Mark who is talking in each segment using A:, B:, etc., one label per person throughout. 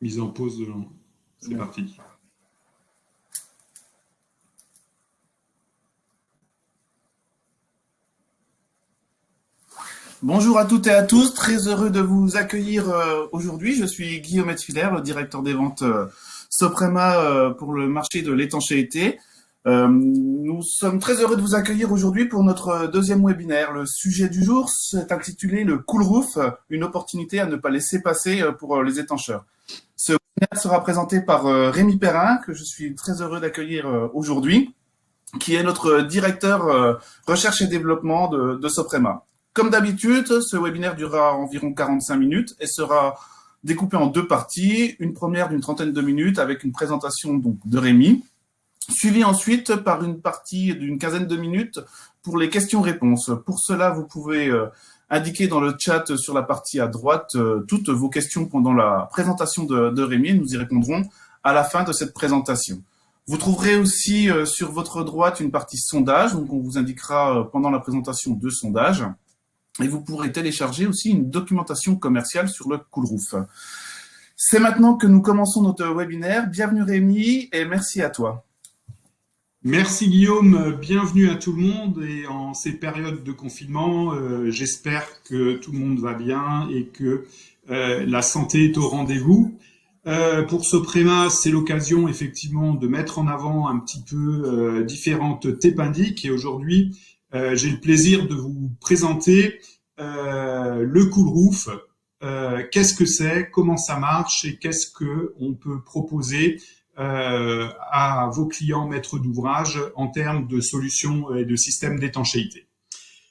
A: Mise en pause. C'est parti.
B: Bonjour à toutes et à tous, très heureux de vous accueillir aujourd'hui. Je suis Guillaume Etfiler, le directeur des ventes Soprema pour le marché de l'étanchéité. Nous sommes très heureux de vous accueillir aujourd'hui pour notre deuxième webinaire. Le sujet du jour s'est intitulé le Cool Roof, une opportunité à ne pas laisser passer pour les étancheurs. Ce webinaire sera présenté par Rémi Perrin, que je suis très heureux d'accueillir aujourd'hui, qui est notre directeur recherche et développement de Soprema. Comme d'habitude, ce webinaire durera environ 45 minutes et sera découpé en deux parties. Une première d'une trentaine de minutes avec une présentation donc, de Rémi, suivie ensuite par une partie d'une quinzaine de minutes pour les questions-réponses. Pour cela, vous pouvez indiquer dans le chat sur la partie à droite toutes vos questions pendant la présentation de Rémi et nous y répondrons à la fin de cette présentation. Vous trouverez aussi sur votre droite une partie sondage, donc on vous indiquera pendant la présentation deux sondages. Et vous pourrez télécharger aussi une documentation commerciale sur le Cool Roof. C'est maintenant que nous commençons notre webinaire. Bienvenue Rémi et merci à toi.
A: Merci Guillaume, bienvenue à tout le monde et en ces périodes de confinement, j'espère que tout le monde va bien et que la santé est au rendez-vous. Pour Soprema, c'est l'occasion effectivement de mettre en avant un petit peu différentes thématiques et aujourd'hui, j'ai le plaisir de vous présenter le Cool Roof. Qu'est-ce que c'est, comment ça marche et qu'est-ce que on peut proposer à vos clients maîtres d'ouvrage en termes de solutions et de systèmes d'étanchéité.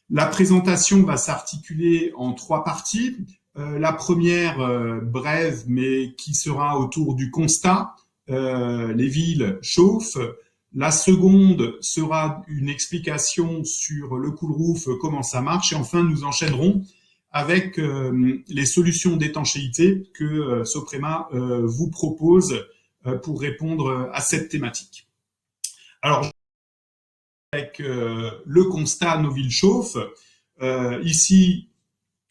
A: La présentation va s'articuler en trois parties. La première, brève, mais qui sera autour du constat. Les villes chauffent. La seconde sera une explication sur le Cool Roof, comment ça marche. Et enfin, nous enchaînerons avec les solutions d'étanchéité que Soprema vous propose pour répondre à cette thématique. Alors, avec le constat nos villes chauffent. Ici,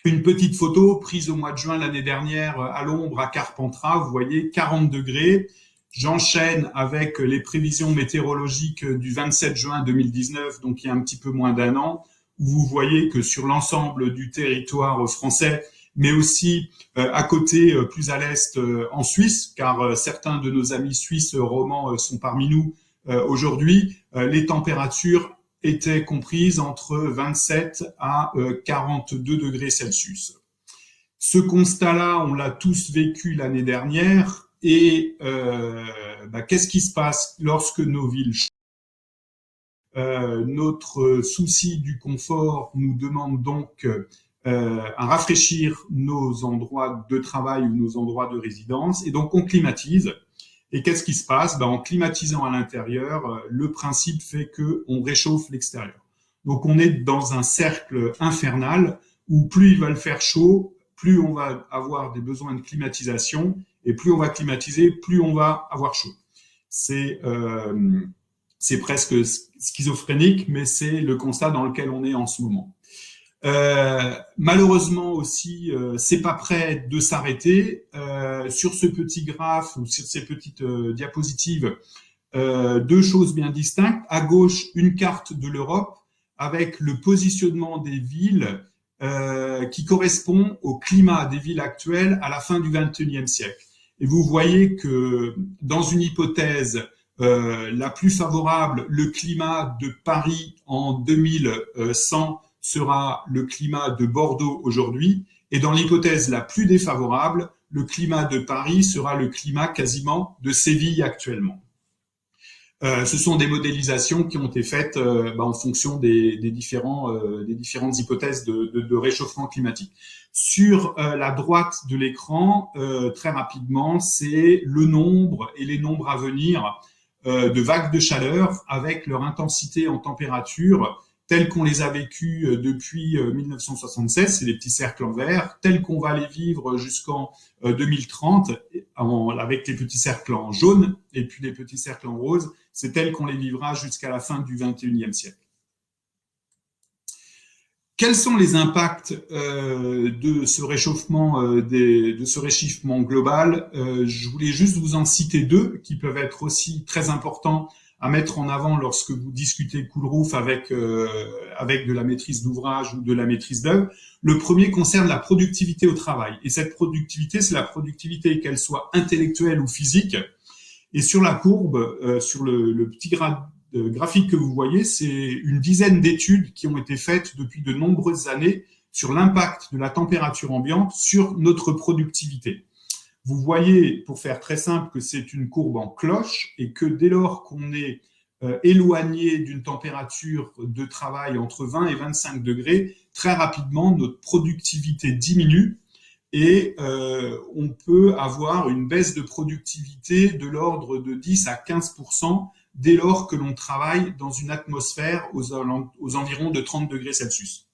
A: une petite photo prise au mois de juin l'année dernière à l'ombre à Carpentras. Vous voyez, 40 degrés. J'enchaîne avec les prévisions météorologiques du 27 juin 2019, donc il y a un petit peu moins d'un an, où vous voyez que sur l'ensemble du territoire français, mais aussi à côté, plus à l'est, en Suisse, car certains de nos amis suisses romans sont parmi nous aujourd'hui, les températures étaient comprises entre 27 à 42 degrés Celsius. Ce constat-là, on l'a tous vécu l'année dernière. Et qu'est-ce qui se passe lorsque nos villes notre souci du confort nous demande donc à rafraîchir nos endroits de travail ou nos endroits de résidence, et donc on climatise. Et qu'est-ce qui se passe? En climatisant à l'intérieur, le principe fait qu'on réchauffe l'extérieur. Donc on est dans un cercle infernal où plus il va le faire chaud, plus on va avoir des besoins de climatisation, et plus on va climatiser, plus on va avoir chaud. C'est presque schizophrénique, mais c'est le constat dans lequel on est en ce moment. Malheureusement aussi, c'est pas prêt de s'arrêter. Sur ce petit graphe ou sur ces petites diapositives, deux choses bien distinctes. À gauche, une carte de l'Europe avec le positionnement des villes qui correspond au climat des villes actuelles à la fin du XXIe siècle. Et vous voyez que dans une hypothèse la plus favorable, le climat de Paris en 2100 sera le climat de Bordeaux aujourd'hui. Et dans l'hypothèse la plus défavorable, le climat de Paris sera le climat quasiment de Séville actuellement. Ce sont des modélisations qui ont été faites en fonction des différentes hypothèses de réchauffement climatique. Sur la droite de l'écran, très rapidement, c'est le nombre et les nombres à venir de vagues de chaleur avec leur intensité en température telles qu'on les a vécues depuis 1976, c'est les petits cercles en vert, tels qu'on va les vivre jusqu'en 2030 avec les petits cercles en jaune et puis les petits cercles en rose, c'est tel qu'on les vivra jusqu'à la fin du XXIe siècle. Quels sont les impacts de ce réchauffement, de ce réchauffement global? Je voulais juste vous en citer deux qui peuvent être aussi très importants à mettre en avant lorsque vous discutez Cool Roof avec de la maîtrise d'ouvrage ou de la maîtrise d'œuvre. Le premier concerne la productivité au travail. Et cette productivité, c'est la productivité, qu'elle soit intellectuelle ou physique. Et sur la courbe, sur le petit graphique que vous voyez, c'est une dizaine d'études qui ont été faites depuis de nombreuses années sur l'impact de la température ambiante sur notre productivité. Vous voyez, pour faire très simple, que c'est une courbe en cloche et que dès lors qu'on est éloigné d'une température de travail entre 20 et 25 degrés, très rapidement, notre productivité diminue et on peut avoir une baisse de productivité de l'ordre de 10 à 15% dès lors que l'on travaille dans une atmosphère aux environs de 30 degrés Celsius.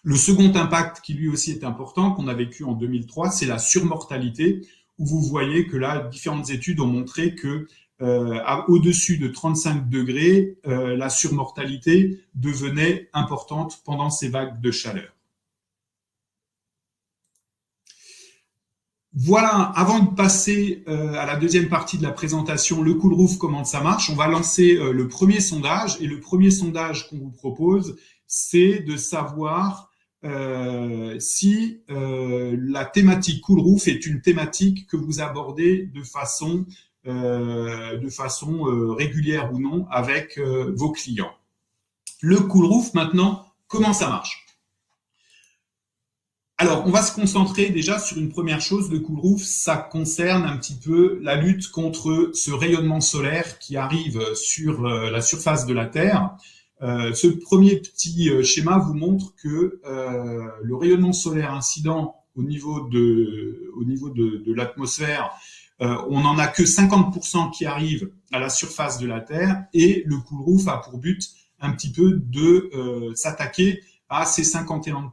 A: Le second impact qui lui aussi est important, qu'on a vécu en 2003, c'est la surmortalité, où vous voyez que là, différentes études ont montré que au-dessus de 35 degrés, la surmortalité devenait importante pendant ces vagues de chaleur. Voilà, avant de passer à la deuxième partie de la présentation, le Cool Roof, comment ça marche, on va lancer le premier sondage. Et le premier sondage qu'on vous propose, c'est de savoir si la thématique Cool Roof est une thématique que vous abordez de façon régulière ou non avec vos clients. Le Cool Roof, maintenant, comment ça marche? Alors, on va se concentrer déjà sur une première chose. Le Cool Roof, ça concerne un petit peu la lutte contre ce rayonnement solaire qui arrive sur la surface de la Terre. Ce premier petit schéma vous montre que le rayonnement solaire incident au niveau de l'atmosphère, on n'en a que 50% qui arrivent à la surface de la Terre, et le Cool Roof a pour but un petit peu de s'attaquer à ces 51%.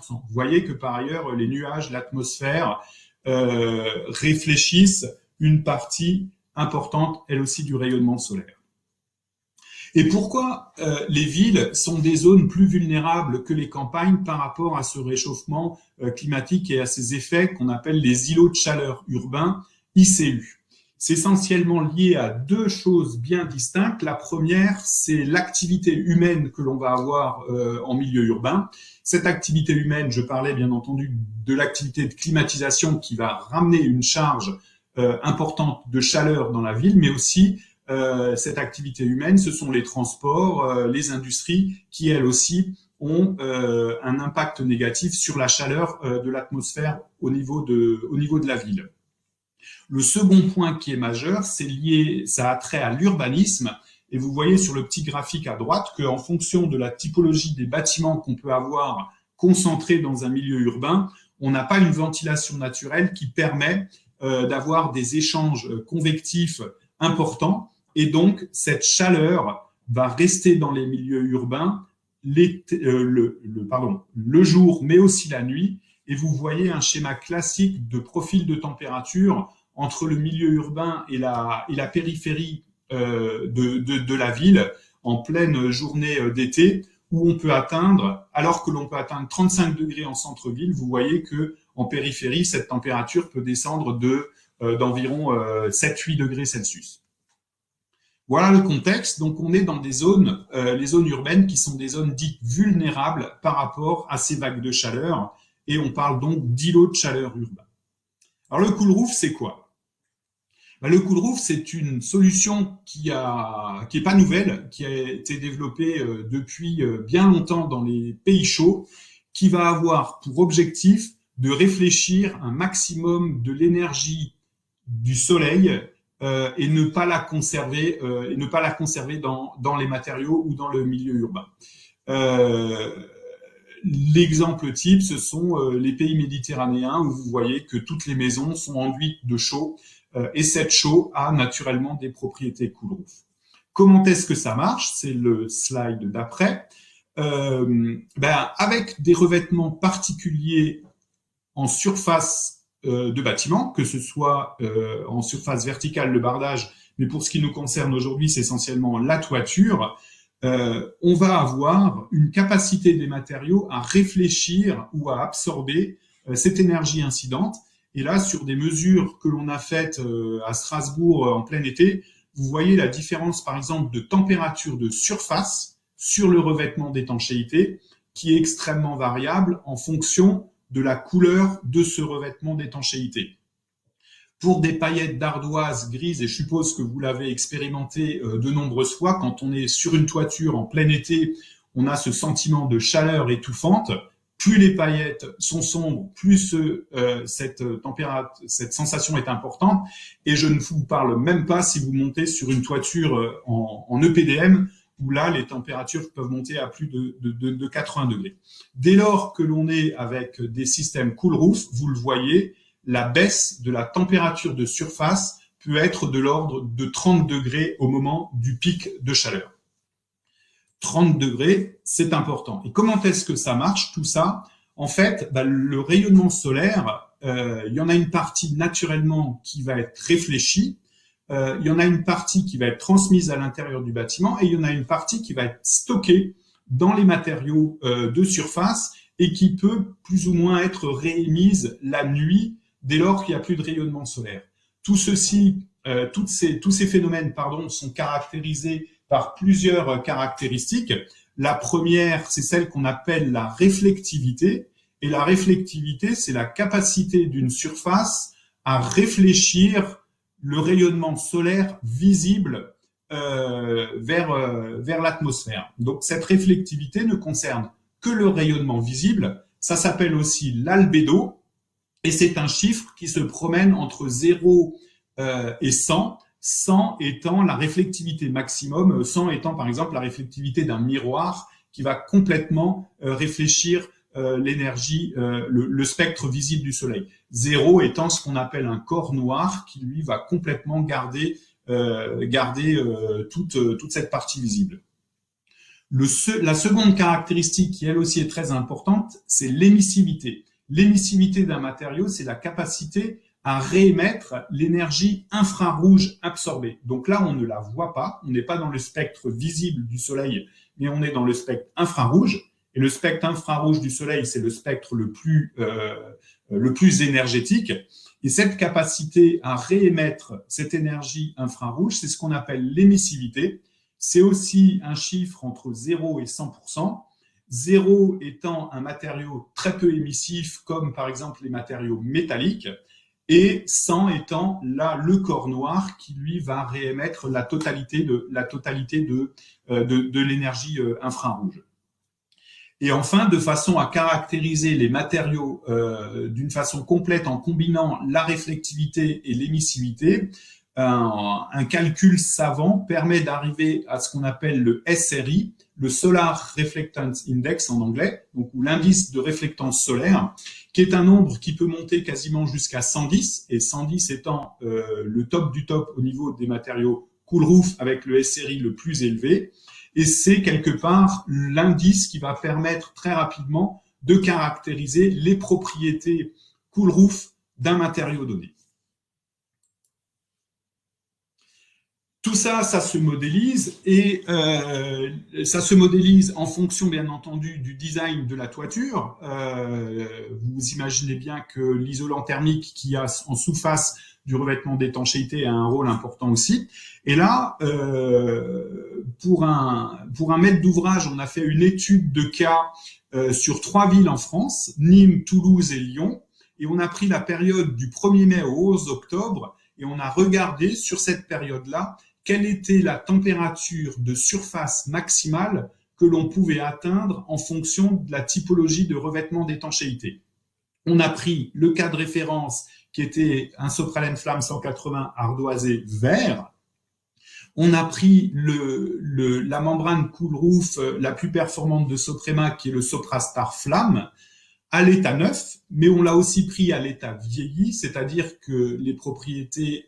A: Vous voyez que par ailleurs, les nuages, l'atmosphère réfléchissent une partie importante, elle aussi, du rayonnement solaire. Et pourquoi les villes sont des zones plus vulnérables que les campagnes par rapport à ce réchauffement climatique et à ces effets qu'on appelle les îlots de chaleur urbains, ICU? C'est essentiellement lié à deux choses bien distinctes. La première, c'est l'activité humaine que l'on va avoir en milieu urbain. Cette activité humaine, je parlais bien entendu de l'activité de climatisation qui va ramener une charge importante de chaleur dans la ville, mais aussi cette activité humaine, ce sont les transports, les industries qui, elles aussi, ont un impact négatif sur la chaleur de l'atmosphère au niveau de la ville. Le second point qui est majeur, c'est lié, ça a trait à l'urbanisme. Et vous voyez sur le petit graphique à droite qu'en fonction de la typologie des bâtiments qu'on peut avoir concentrés dans un milieu urbain, on n'a pas une ventilation naturelle qui permet d'avoir des échanges convectifs importants. Et donc, cette chaleur va rester dans les milieux urbains le jour, mais aussi la nuit. Et vous voyez un schéma classique de profil de température entre le milieu urbain et la périphérie de la ville en pleine journée d'été, où on peut atteindre, alors que l'on peut atteindre 35 degrés en centre-ville, vous voyez que en périphérie, cette température peut descendre d'environ 7-8 degrés Celsius. Voilà le contexte. Donc, on est dans des zones, les zones urbaines qui sont des zones dites vulnérables par rapport à ces vagues de chaleur. Et on parle donc d'îlots de chaleur urbains. Alors, le Cool Roof, c'est quoi? Le Cool Roof, c'est une solution qui est pas nouvelle, qui a été développée depuis bien longtemps dans les pays chauds, qui va avoir pour objectif de réfléchir un maximum de l'énergie du soleil et ne pas la conserver dans les matériaux ou dans le milieu urbain. L'exemple type, ce sont les pays méditerranéens où vous voyez que toutes les maisons sont enduites de chaux et cette chaux a naturellement des propriétés Cool Roof. Comment est-ce que ça marche? C'est le slide d'après. Avec des revêtements particuliers en surface de bâtiment, que ce soit en surface verticale, le bardage, mais pour ce qui nous concerne aujourd'hui, c'est essentiellement la toiture. on va avoir une capacité des matériaux à réfléchir ou à absorber cette énergie incidente. Et là, sur des mesures que l'on a faites à Strasbourg en plein été, vous voyez la différence, par exemple, de température de surface sur le revêtement d'étanchéité, qui est extrêmement variable en fonction de la couleur de ce revêtement d'étanchéité. Pour des paillettes d'ardoise grises, et je suppose que vous l'avez expérimenté de nombreuses fois, quand on est sur une toiture en plein été, on a ce sentiment de chaleur étouffante. Plus les paillettes sont sombres, plus cette sensation est importante. Et je ne vous parle même pas si vous montez sur une toiture en EPDM, où là, les températures peuvent monter à plus de 80 degrés. Dès lors que l'on est avec des systèmes cool roof, vous le voyez, la baisse de la température de surface peut être de l'ordre de 30 degrés au moment du pic de chaleur. 30 degrés, c'est important. Et comment est-ce que ça marche, tout ça? En fait, le rayonnement solaire, il y en a une partie naturellement qui va être réfléchie, il y en a une partie qui va être transmise à l'intérieur du bâtiment et il y en a une partie qui va être stockée dans les matériaux de surface et qui peut plus ou moins être réémise la nuit dès lors qu'il n'y a plus de rayonnement solaire. Tout ceci, tous ces phénomènes, sont caractérisés par plusieurs caractéristiques. La première, c'est celle qu'on appelle la réflectivité. Et la réflectivité, c'est la capacité d'une surface à réfléchir le rayonnement solaire visible vers l'atmosphère. Donc cette réflectivité ne concerne que le rayonnement visible. Ça s'appelle aussi l'albédo. Et c'est un chiffre qui se promène entre 0 et 100, 100 étant la réflectivité maximum, 100 étant par exemple la réflectivité d'un miroir qui va complètement réfléchir l'énergie, le spectre visible du soleil. 0 étant ce qu'on appelle un corps noir qui lui va complètement garder toute cette partie visible. La seconde caractéristique qui elle aussi est très importante, c'est l'émissivité. L'émissivité d'un matériau, c'est la capacité à réémettre l'énergie infrarouge absorbée. Donc là, on ne la voit pas, on n'est pas dans le spectre visible du soleil, mais on est dans le spectre infrarouge. Et le spectre infrarouge du soleil, c'est le spectre le plus énergétique. Et cette capacité à réémettre cette énergie infrarouge, c'est ce qu'on appelle l'émissivité. C'est aussi un chiffre entre 0 et 100%. 0 étant un matériau très peu émissif, comme par exemple les matériaux métalliques, et 100 étant là le corps noir qui lui va réémettre la totalité de l'énergie infrarouge. Et enfin, de façon à caractériser les matériaux d'une façon complète en combinant la réflectivité et l'émissivité, un calcul savant permet d'arriver à ce qu'on appelle le SRI, le Solar Reflectance Index en anglais, donc, ou l'indice de réflectance solaire, qui est un nombre qui peut monter quasiment jusqu'à 110, et 110 étant le top du top au niveau des matériaux cool roof avec le SRI le plus élevé. Et c'est quelque part l'indice qui va permettre très rapidement de caractériser les propriétés cool roof d'un matériau donné. Tout ça, ça se modélise et ça se modélise en fonction, bien entendu, du design de la toiture. Vous imaginez bien que l'isolant thermique qui a en sous-face du revêtement d'étanchéité a un rôle important aussi. Et là, pour un maître d'ouvrage, on a fait une étude de cas sur 3 villes en France, Nîmes, Toulouse et Lyon, et on a pris la période du 1er mai au 11 octobre et on a regardé sur cette période-là quelle était la température de surface maximale que l'on pouvait atteindre en fonction de la typologie de revêtement d'étanchéité. On a pris le cas de référence qui était un Sopralen Flamme 180 ardoisé vert. On a pris la membrane cool roof la plus performante de Soprema qui est le Soprastar Flamme à l'état neuf, mais on l'a aussi pris à l'état vieilli, c'est-à-dire que les propriétés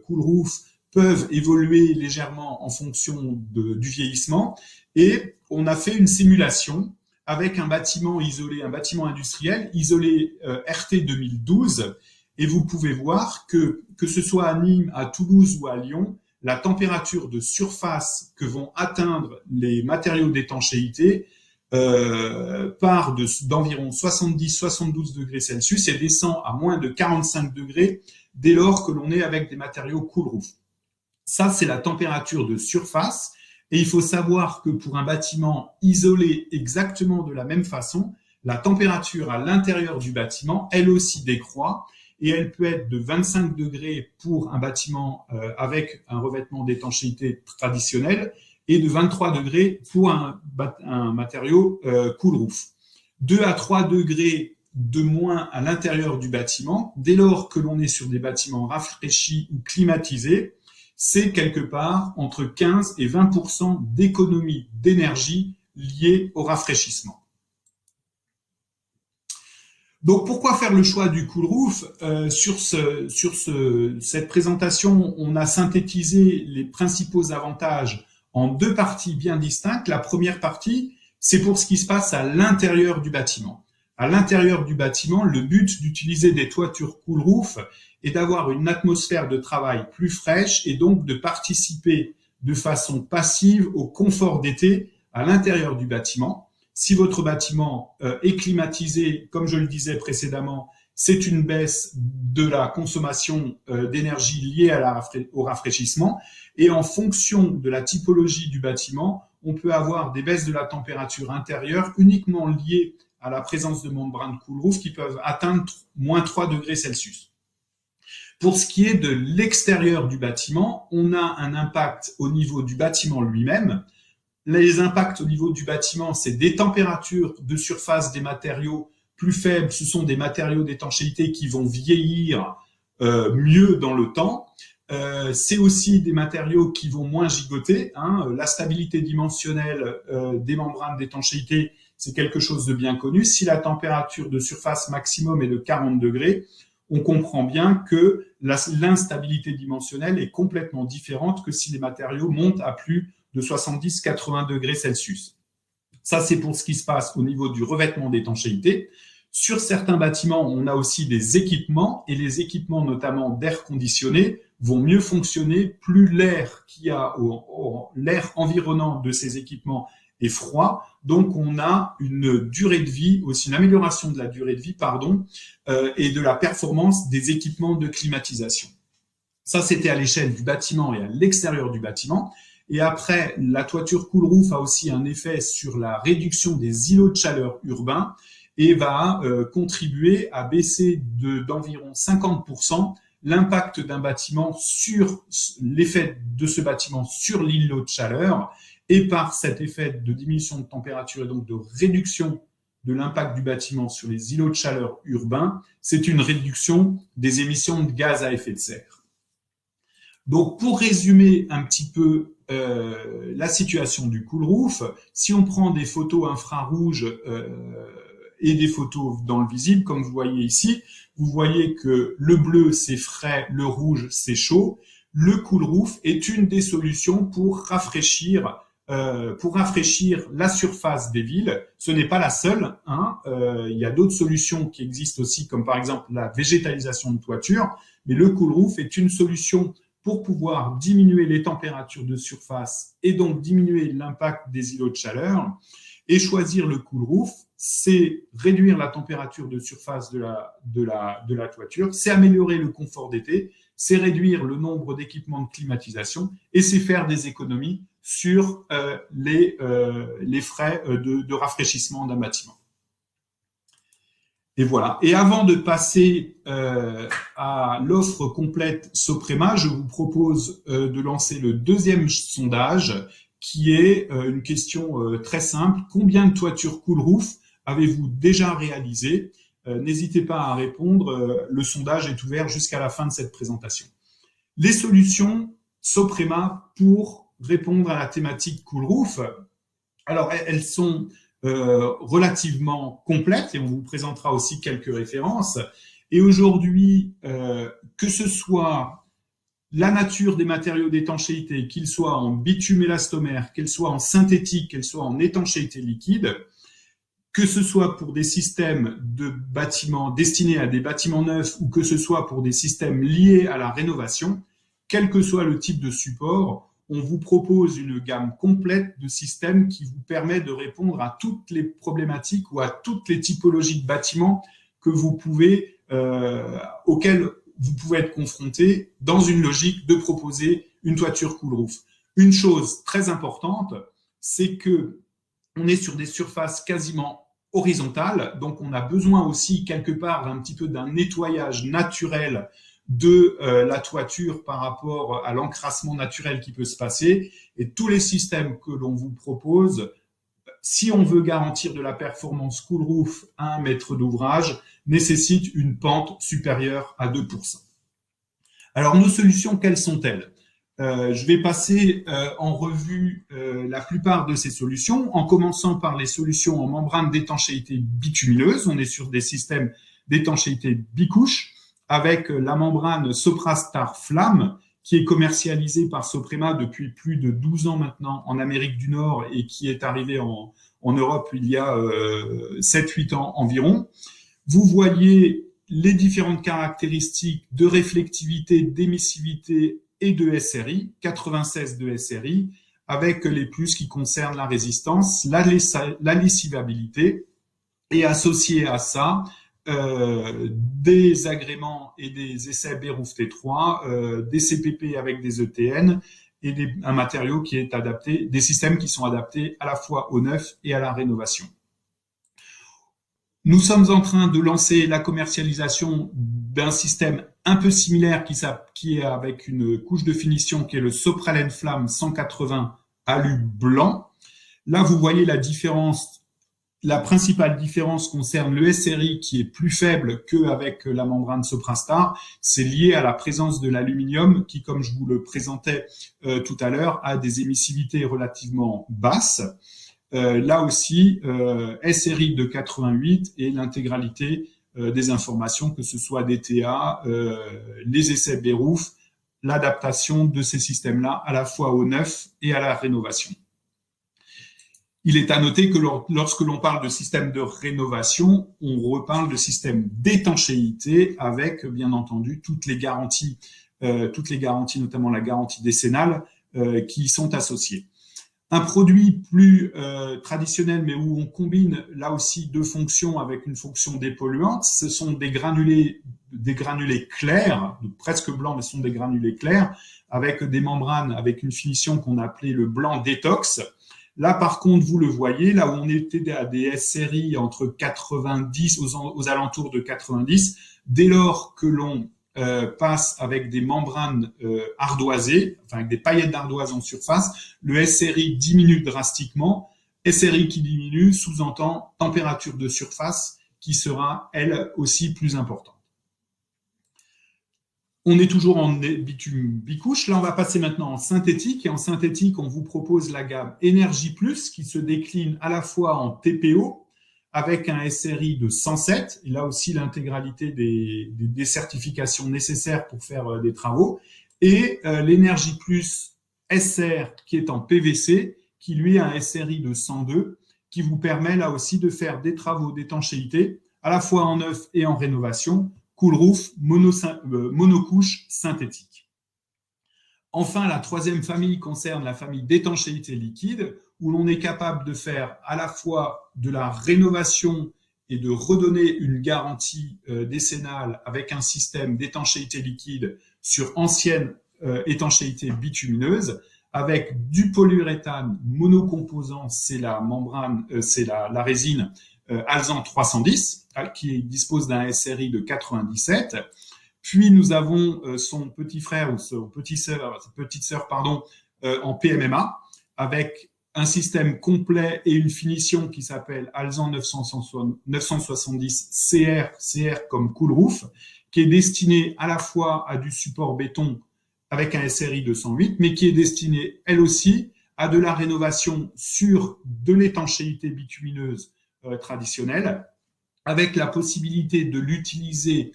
A: cool roof peuvent évoluer légèrement en fonction du vieillissement. Et on a fait une simulation avec un bâtiment isolé, un bâtiment industriel isolé RT 2012. Et vous pouvez voir que ce soit à Nîmes, à Toulouse ou à Lyon, la température de surface que vont atteindre les matériaux d'étanchéité part d'environ 70-72 degrés Celsius et descend à moins de 45 degrés dès lors que l'on est avec des matériaux cool roof. Ça, c'est la température de surface. Et il faut savoir que pour un bâtiment isolé exactement de la même façon, la température à l'intérieur du bâtiment, elle aussi décroît et elle peut être de 25 degrés pour un bâtiment avec un revêtement d'étanchéité traditionnel et de 23 degrés pour un matériau cool roof. 2 à 3 degrés de moins à l'intérieur du bâtiment, dès lors que l'on est sur des bâtiments rafraîchis ou climatisés, c'est quelque part entre 15 et 20% d'économie d'énergie liée au rafraîchissement. Donc, pourquoi faire le choix du cool roof cette présentation, on a synthétisé les principaux avantages en 2 parties bien distinctes. La première partie, c'est pour ce qui se passe à l'intérieur du bâtiment. À l'intérieur du bâtiment, le but d'utiliser des toitures cool roof est d'avoir une atmosphère de travail plus fraîche et donc de participer de façon passive au confort d'été à l'intérieur du bâtiment. Si votre bâtiment est climatisé, comme je le disais précédemment, c'est une baisse de la consommation d'énergie liée au rafraîchissement. Et en fonction de la typologie du bâtiment, on peut avoir des baisses de la température intérieure uniquement liées à la présence de membranes cool roof qui peuvent atteindre moins 3 degrés Celsius. Pour ce qui est de l'extérieur du bâtiment, on a un impact au niveau du bâtiment lui-même. Les impacts au niveau du bâtiment, c'est des températures de surface des matériaux plus faibles. Ce sont des matériaux d'étanchéité qui vont vieillir mieux dans le temps. C'est aussi des matériaux qui vont moins gigoter. La stabilité dimensionnelle des membranes d'étanchéité, c'est quelque chose de bien connu. Si la température de surface maximum est de 40 degrés, on comprend bien que l'instabilité dimensionnelle est complètement différente que si les matériaux montent à plus de 70-80 degrés Celsius. Ça, c'est pour ce qui se passe au niveau du revêtement d'étanchéité. Sur certains bâtiments, on a aussi des équipements, et les équipements, notamment d'air conditionné, vont mieux fonctionner plus l'air l'air environnant de ces équipements est froid. Donc, on a une durée de vie, aussi une amélioration de la durée de vie, et de la performance des équipements de climatisation. Ça, c'était à l'échelle du bâtiment et à l'extérieur du bâtiment. Et après, la toiture cool roof a aussi un effet sur la réduction des îlots de chaleur urbains et va contribuer à baisser d'environ 50% l'impact d'un bâtiment sur l'effet de ce bâtiment sur l'îlot de chaleur. Et par cet effet de diminution de température et donc de réduction de l'impact du bâtiment sur les îlots de chaleur urbains, c'est une réduction des émissions de gaz à effet de serre. Donc, pour résumer un petit peu la situation du cool roof, si on prend des photos infrarouges et des photos dans le visible, comme vous voyez ici, vous voyez que le bleu, c'est frais, le rouge, c'est chaud. Le cool roof est une des solutions pour rafraîchir la surface des villes. Ce n'est pas la seule. Il y a d'autres solutions qui existent aussi, comme par exemple la végétalisation de toiture. Mais le cool roof est une solution pour pouvoir diminuer les températures de surface et donc diminuer l'impact des îlots de chaleur. Et choisir le cool roof, c'est réduire la température de surface de la toiture, c'est améliorer le confort d'été, c'est réduire le nombre d'équipements de climatisation et c'est faire des économies sur les frais de rafraîchissement d'un bâtiment. Et voilà. Et avant de passer à l'offre complète Soprema, je vous propose de lancer le deuxième sondage qui est une question très simple. Combien de toitures cool roof avez-vous déjà réalisées? N'hésitez pas à répondre. Le sondage est ouvert jusqu'à la fin de cette présentation. Les solutions Soprema pour répondre à la thématique cool roof. Alors, elles sont relativement complètes et on vous présentera aussi quelques références. Et aujourd'hui, que ce soit la nature des matériaux d'étanchéité, qu'ils soient en bitume élastomère, qu'ils soient en synthétique, qu'ils soient en étanchéité liquide, que ce soit pour des systèmes de bâtiments destinés à des bâtiments neufs ou que ce soit pour des systèmes liés à la rénovation, quel que soit le type de support, on vous propose une gamme complète de systèmes qui vous permet de répondre à toutes les problématiques ou à toutes les typologies de bâtiments que auxquelles vous pouvez être confronté dans une logique de proposer une toiture cool roof. Une chose très importante, c'est que on est sur des surfaces quasiment horizontales, donc on a besoin aussi quelque part un petit peu d'un nettoyage naturel de la toiture par rapport à l'encrassement naturel qui peut se passer. Et tous les systèmes que l'on vous propose, si on veut garantir de la performance cool roof à 1 mètre d'ouvrage, nécessitent une pente supérieure à 2%. Alors, nos solutions, quelles sont-elles ? Je vais passer en revue la plupart de ces solutions, en commençant par les solutions en membrane d'étanchéité bitumineuse. On est sur des systèmes d'étanchéité bicouche, avec la membrane Soprastar Flamme, qui est commercialisée par Soprema depuis plus de 12 ans maintenant en Amérique du Nord et qui est arrivée en Europe il y a 7-8 ans environ. Vous voyez les différentes caractéristiques de réflectivité, d'émissivité et de SRI, 96 de SRI, avec les plus qui concernent la résistance, la lessivabilité, et associé à ça, des agréments et des essais Béroof T3, des CPP avec des ETN et un matériau qui est adapté, des systèmes qui sont adaptés à la fois au neuf et à la rénovation. Nous sommes en train de lancer la commercialisation d'un système un peu similaire qui est avec une couche de finition qui est le Sopralen Flamme 180 alu blanc. Là, vous voyez la différence. La principale différence concerne le SRI qui est plus faible qu'avec la membrane Soprastar. C'est lié à la présence de l'aluminium qui, comme je vous le présentais tout à l'heure, a des émissivités relativement basses. Là aussi, SRI de 88 et l'intégralité des informations, que ce soit DTA, les essais Béroof, l'adaptation de ces systèmes-là à la fois au neuf et à la rénovation. Il est à noter que lorsque l'on parle de système de rénovation, on reparle de système d'étanchéité avec, bien entendu, toutes les garanties, notamment la garantie décennale, qui y sont associées. Un produit plus traditionnel, mais où on combine là aussi deux fonctions avec une fonction dépolluante, ce sont des granulés clairs, presque blancs, mais ce sont des granulés clairs, avec des membranes avec une finition qu'on appelait le blanc détox. Là, par contre, vous le voyez, là où on était à des SRI entre 90, aux alentours de 90, dès lors que l'on passe avec des membranes ardoisées, enfin avec des paillettes d'ardoise en surface, le SRI diminue drastiquement. SRI qui diminue sous-entend température de surface qui sera, elle aussi, plus importante. On est toujours en bitume bicouche. Là, on va passer maintenant en synthétique. Et en synthétique, on vous propose la gamme Énergie Plus qui se décline à la fois en TPO avec un SRI de 107. Et là aussi, l'intégralité des certifications nécessaires pour faire des travaux. Et l'Énergie Plus SR qui est en PVC, qui lui a un SRI de 102, qui vous permet là aussi de faire des travaux d'étanchéité, à la fois en neuf et en rénovation, cool roof, monocouche synthétique. Enfin, la troisième famille concerne la famille d'étanchéité liquide, où l'on est capable de faire à la fois de la rénovation et de redonner une garantie décennale avec un système d'étanchéité liquide sur ancienne étanchéité bitumineuse, avec du polyuréthane monocomposant, c'est la membrane, c'est la résine Alzan 310, qui dispose d'un SRI de 97. Puis nous avons son petit frère ou sa petite sœur, en PMMA, avec un système complet et une finition qui s'appelle Alzan 970 CR comme cool roof, qui est destiné à la fois à du support béton avec un SRI de 108, mais qui est destiné, elle aussi, à de la rénovation sur de l'étanchéité bitumineuse traditionnelle, avec la possibilité de l'utiliser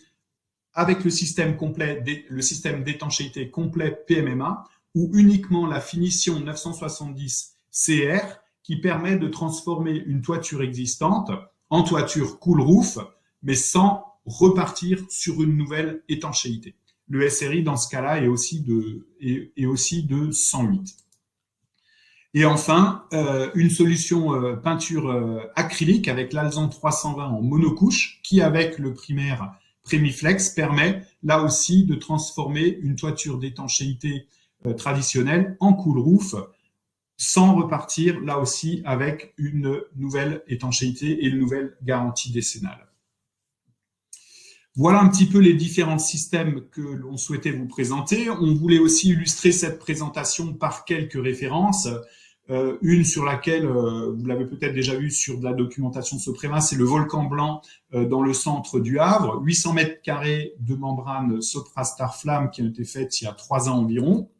A: avec le système complet, le système d'étanchéité complet PMMA, ou uniquement la finition 970 CR, qui permet de transformer une toiture existante en toiture cool roof, mais sans repartir sur une nouvelle étanchéité. le SRI dans ce cas-là est aussi de 108. Et enfin, une solution peinture acrylique avec l'Alzan 320 en monocouche qui, avec le primaire Premiflex, permet là aussi de transformer une toiture d'étanchéité traditionnelle en cool roof sans repartir là aussi avec une nouvelle étanchéité et une nouvelle garantie décennale. Voilà un petit peu les différents systèmes que l'on souhaitait vous présenter. On voulait aussi illustrer cette présentation par quelques références. Une sur laquelle, vous l'avez peut-être déjà vu sur de la documentation Soprema, c'est le volcan blanc dans le centre du Havre, 800 mètres carrés de membrane Soprastar Flamme qui ont été faites il y a 3 ans environ.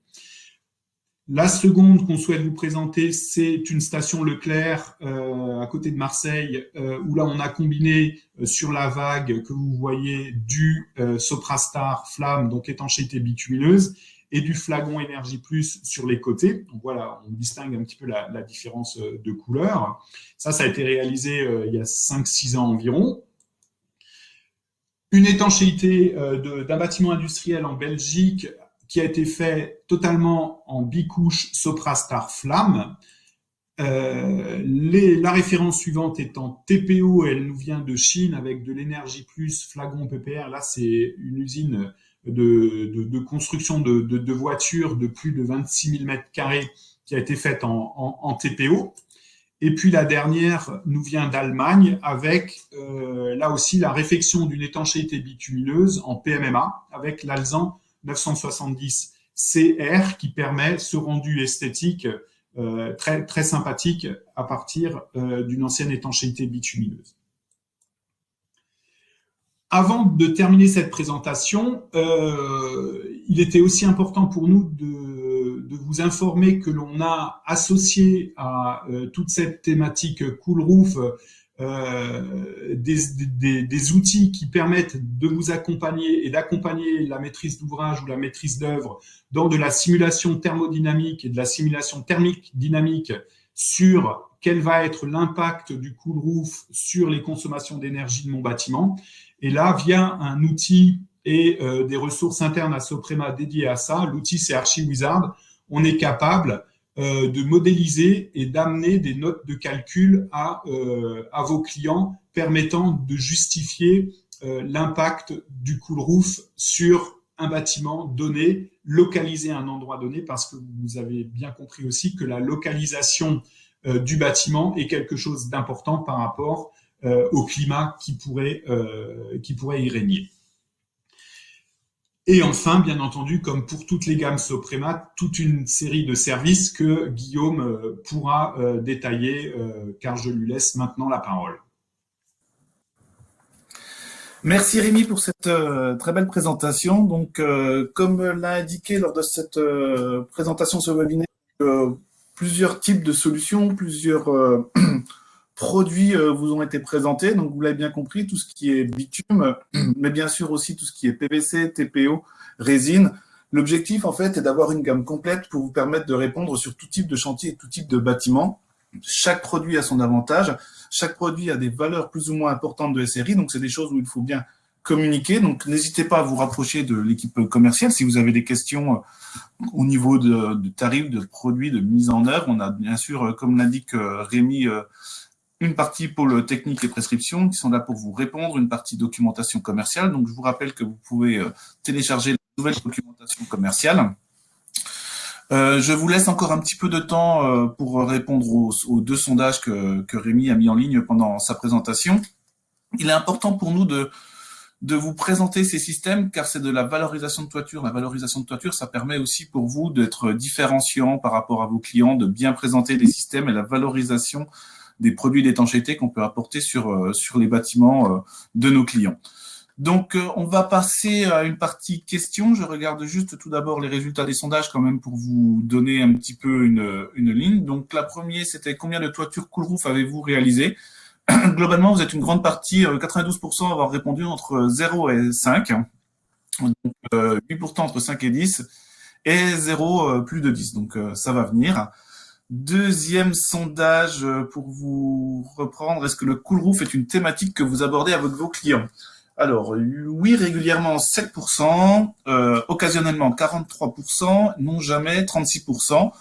A: La seconde qu'on souhaite vous présenter, c'est une station Leclerc à côté de Marseille, où là on a combiné sur la vague que vous voyez du Soprastar Flamme, donc étanchéité bitumineuse, et du Flagon Énergie Plus sur les côtés. Donc voilà, on distingue un petit peu la différence de couleur. Ça a été réalisé il y a 5-6 ans environ. Une étanchéité d'un bâtiment industriel en Belgique qui a été fait totalement en bicouche Soprastar Flamme. La référence suivante étant TPO, elle nous vient de Chine avec de l'énergie plus Flagon PPR. Là, c'est une usine de construction de voitures de plus de 26 000 mètres carrés qui a été faite en TPO. Et puis la dernière nous vient d'Allemagne avec là aussi la réfection d'une étanchéité bitumineuse en PMMA avec l'Alzan 970 CR qui permet ce rendu esthétique très, très sympathique à partir d'une ancienne étanchéité bitumineuse. Avant de terminer cette présentation, il était aussi important pour nous de vous informer que l'on a associé à toute cette thématique Cool Roof des outils qui permettent de vous accompagner et d'accompagner la maîtrise d'ouvrage ou la maîtrise d'œuvre dans de la simulation thermodynamique et de la simulation thermique dynamique sur quel va être l'impact du Cool Roof sur les consommations d'énergie de mon bâtiment. Et là, via un outil et des ressources internes à Soprema dédiées à ça, l'outil c'est ArchiWizard, on est capable de modéliser et d'amener des notes de calcul à vos clients permettant de justifier l'impact du Cool Roof sur un bâtiment donné, localisé à un endroit donné, parce que vous avez bien compris aussi que la localisation du bâtiment est quelque chose d'important par rapport au climat qui pourrait y régner. Et enfin, bien entendu, comme pour toutes les gammes Soprema, toute une série de services que Guillaume pourra détailler, car je lui laisse maintenant la parole.
B: Merci Rémi pour cette très belle présentation. Donc, comme l'a indiqué lors de cette présentation sur le webinaire, plusieurs types de solutions, plusieurs produits vous ont été présentés. Donc, vous l'avez bien compris, tout ce qui est bitume, mais bien sûr aussi tout ce qui est PVC, TPO, résine. L'objectif, en fait, est d'avoir une gamme complète pour vous permettre de répondre sur tout type de chantier et tout type de bâtiment. Chaque produit a son avantage. Chaque produit a des valeurs plus ou moins importantes de SRI. Donc, c'est des choses où il faut bien communiquer. Donc, n'hésitez pas à vous rapprocher de l'équipe commerciale si vous avez des questions au niveau de tarifs, de produits, de mise en œuvre. On a bien sûr, comme l'indique Rémi, une partie pôle technique et prescription qui sont là pour vous répondre, une partie documentation commerciale. Donc, je vous rappelle que vous pouvez télécharger la nouvelle documentation commerciale. Je vous laisse encore un petit peu de temps pour répondre aux 2 sondages que Rémi a mis en ligne pendant sa présentation. Il est important pour nous de vous présenter ces systèmes car c'est de la valorisation de toiture. La valorisation de toiture, ça permet aussi pour vous d'être différenciant par rapport à vos clients, de bien présenter les systèmes et la valorisation des produits d'étanchéité qu'on peut apporter sur les bâtiments de nos clients. Donc, on va passer à une partie questions. Je regarde juste tout d'abord les résultats des sondages quand même pour vous donner un petit peu une ligne. Donc, la première, c'était combien de toitures Cool Roof avez-vous réalisé? Globalement, vous êtes une grande partie, 92% à avoir répondu entre 0 et 5. Donc, 8% entre 5 et 10 et 0 plus de 10. Donc, ça va venir. Deuxième sondage pour vous reprendre. Est-ce que le Cool Roof est une thématique que vous abordez avec vos clients? Alors, oui, régulièrement 7%, occasionnellement 43%, non jamais 36%.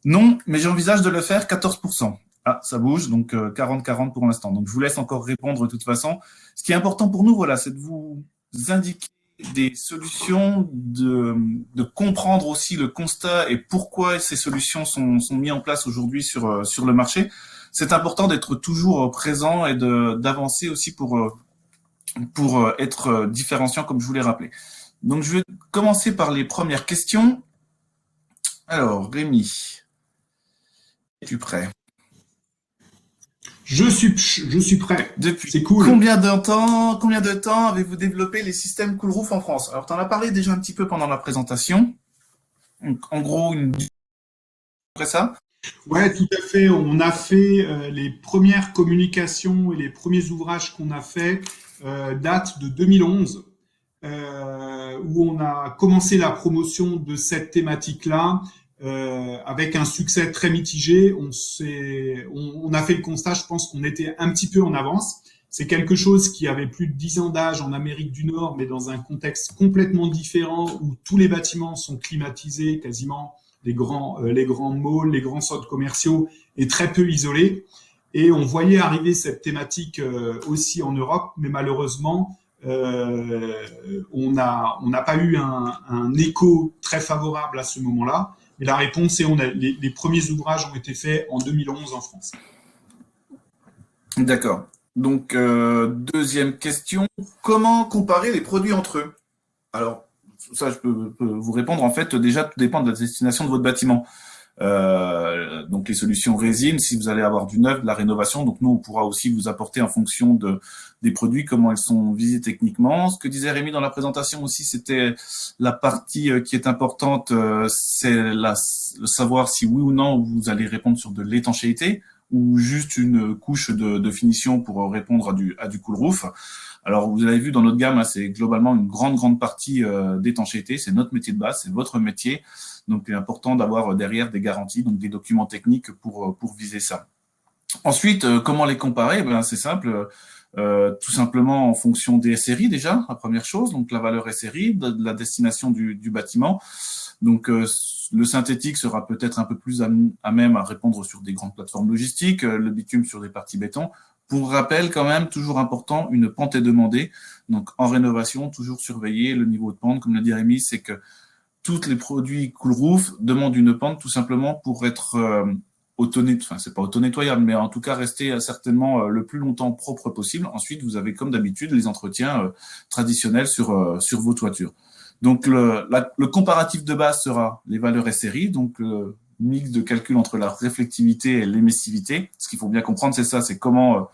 B: Non, mais j'envisage de le faire 14%. Ah, ça bouge, donc 40-40 pour l'instant. Donc, je vous laisse encore répondre de toute façon. Ce qui est important pour nous, voilà, c'est de vous indiquer des solutions, de comprendre aussi le constat et pourquoi ces solutions sont mises en place aujourd'hui sur le marché. C'est important d'être toujours présent et d'avancer aussi pour être différenciant, comme je vous l'ai rappelé. Donc, je vais commencer par les premières questions. Alors, Rémi, es-tu prêt?
A: Je suis prêt.
B: Depuis
A: C'est cool.
B: combien de temps avez-vous développé les systèmes Coolroof en France? Alors, tu en as parlé déjà un petit peu pendant la présentation. Donc, en gros, après ça.
A: Ouais, tout à fait. On a fait les premières communications et les premiers ouvrages qu'on a fait datent de 2011, où on a commencé la promotion de cette thématique-là avec un succès très mitigé. On a fait le constat, je pense qu'on était un petit peu en avance. C'est quelque chose qui avait plus de 10 ans d'âge en Amérique du Nord, mais dans un contexte complètement différent où tous les bâtiments sont climatisés quasiment les grands malls, les grands centres commerciaux et très peu isolés. Et on voyait arriver cette thématique aussi en Europe, mais malheureusement, on n'a pas eu un écho très favorable à ce moment-là. Et la réponse est les premiers ouvrages ont été faits en 2011 en France.
B: D'accord. Donc, deuxième question, comment comparer les produits entre eux? Alors, ça, je peux vous répondre. En fait, déjà, tout dépend de la destination de votre bâtiment. Donc, les solutions résine, si vous allez avoir du neuf, de la rénovation. Donc, nous, on pourra aussi vous apporter en fonction des produits, comment elles sont visées techniquement. Ce que disait Rémi dans la présentation aussi, c'était la partie qui est importante, c'est le savoir si oui ou non vous allez répondre sur de l'étanchéité ou juste une couche de finition pour répondre à du cool roof. Alors, vous avez vu dans notre gamme, hein, c'est globalement une grande partie d'étanchéité. C'est notre métier de base, c'est votre métier. Donc, il est important d'avoir derrière des garanties, donc des documents techniques pour viser ça. Ensuite, comment les comparer? Ben, c'est simple. Tout simplement en fonction des SRI déjà, la première chose, donc la valeur SRI, de la destination du bâtiment. Donc le synthétique sera peut-être un peu plus à même à répondre sur des grandes plateformes logistiques, le bitume sur des parties béton. Pour rappel, quand même, toujours important, une pente est demandée. Donc en rénovation, toujours surveiller le niveau de pente. Comme l'a dit Rémi, c'est que tous les produits Cool Roof demandent une pente tout simplement pour être enfin c'est pas auto-nettoyable, mais en tout cas rester certainement le plus longtemps propre possible. Ensuite, vous avez comme d'habitude les entretiens traditionnels sur vos toitures. Donc le comparatif de base sera les valeurs SRI, donc le mix de calcul entre la réflectivité et l'émissivité. Ce qu'il faut bien comprendre, c'est ça, c'est comment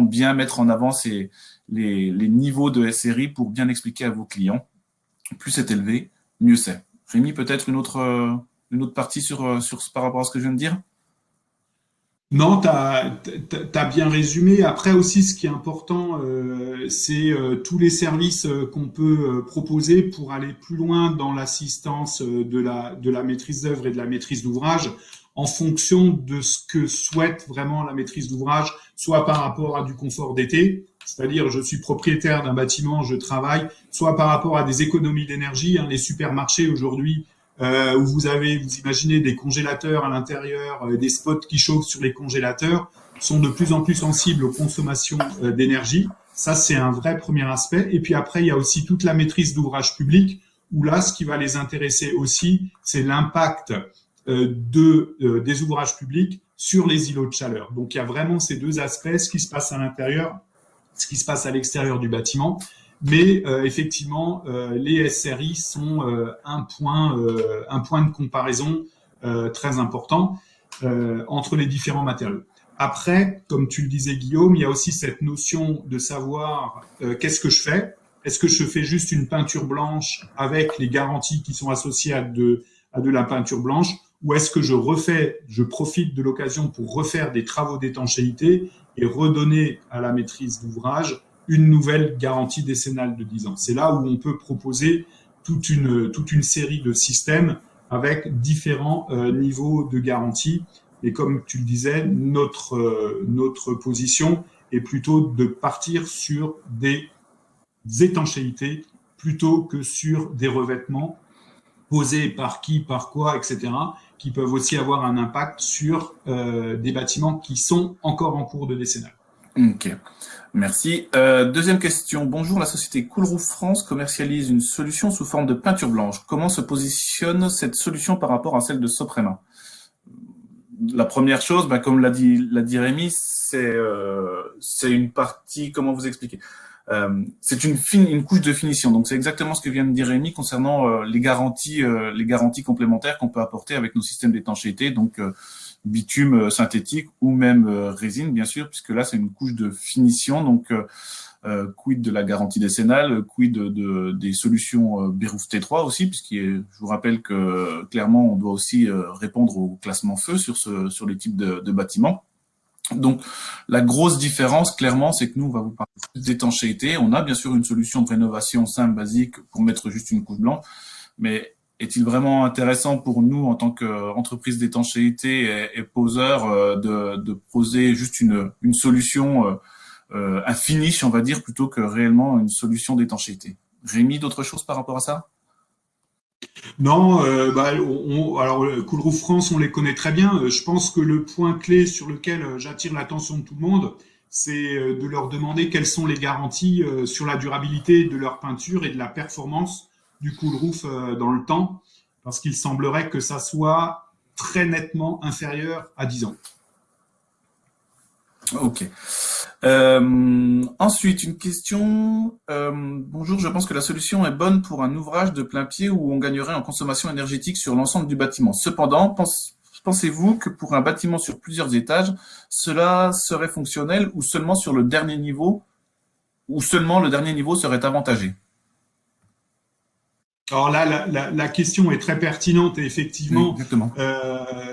B: bien mettre en avant les niveaux de SRI pour bien expliquer à vos clients. Plus c'est élevé, mieux c'est. Rémi, peut-être une autre partie par rapport à ce que je viens de dire?
A: Non, tu as bien résumé. Après aussi, ce qui est important, c'est tous les services qu'on peut proposer pour aller plus loin dans l'assistance de la maîtrise d'œuvre et de la maîtrise d'ouvrage en fonction de ce que souhaite vraiment la maîtrise d'ouvrage, soit par rapport à du confort d'été, c'est-à-dire je suis propriétaire d'un bâtiment, je travaille, soit par rapport à des économies d'énergie. Hein, les supermarchés aujourd'hui où vous imaginez des congélateurs à l'intérieur, des spots qui chauffent sur les congélateurs, sont de plus en plus sensibles aux consommations d'énergie. Ça, c'est un vrai premier aspect. Et puis après, il y a aussi toute la maîtrise d'ouvrage public, où là, ce qui va les intéresser aussi, c'est l'impact des ouvrages publics sur les îlots de chaleur. Donc, il y a vraiment ces deux aspects, ce qui se passe à l'intérieur, ce qui se passe à l'extérieur du bâtiment. Mais effectivement, les SRI sont un point de comparaison très important entre les différents matériaux. Après, comme tu le disais Guillaume, il y a aussi cette notion de savoir qu'est-ce que je fais. Est-ce que je fais juste une peinture blanche avec les garanties qui sont associées à de la peinture blanche, ou est-ce que je profite de l'occasion pour refaire des travaux d'étanchéité et redonner à la maîtrise d'ouvrage une nouvelle garantie décennale de 10 ans. C'est là où on peut proposer toute une série de systèmes avec différents niveaux de garantie. Et comme tu le disais, notre position est plutôt de partir sur des étanchéités plutôt que sur des revêtements posés par qui, par quoi, etc., qui peuvent aussi avoir un impact sur des bâtiments qui sont encore en cours de décennale.
B: Ok, merci. Deuxième question. Bonjour, la société Coolroof France commercialise une solution sous forme de peinture blanche. Comment se positionne cette solution par rapport à celle de Soprema? La première chose, comme l'a dit Rémi, c'est une partie, comment vous expliquer? C'est une couche de finition. Donc c'est exactement ce que vient de dire Rémi concernant les garanties complémentaires qu'on peut apporter avec nos systèmes d'étanchéité, donc bitume synthétique ou même résine, bien sûr, puisque là c'est une couche de finition. Donc quid de la garantie décennale, quid des solutions Beruf T3 aussi, je vous rappelle que clairement on doit aussi répondre au classement feu sur les types de bâtiments. Donc, la grosse différence, clairement, c'est que nous, on va vous parler d'étanchéité. On a bien sûr une solution de rénovation simple, basique, pour mettre juste une couche blanche. Mais est-il vraiment intéressant pour nous, en tant qu'entreprise d'étanchéité et poseur, de poser juste une solution, un finish, on va dire, plutôt que réellement une solution d'étanchéité? Rémi, d'autres choses par rapport à ça?
A: Non, alors Coolroof France, on les connaît très bien. Je pense que le point clé sur lequel j'attire l'attention de tout le monde, c'est de leur demander quelles sont les garanties sur la durabilité de leur peinture et de la performance du Coolroof dans le temps, parce qu'il semblerait que ça soit très nettement inférieur à 10 ans.
B: Ok. Ensuite, une question. Bonjour, je pense que la solution est bonne pour un ouvrage de plein pied où on gagnerait en consommation énergétique sur l'ensemble du bâtiment. Cependant, pensez-vous que pour un bâtiment sur plusieurs étages, cela serait fonctionnel ou seulement sur le dernier niveau, ou seulement le dernier niveau serait avantagé?
A: Alors là, la question est très pertinente et
B: Oui,
A: effectivement,
B: exactement.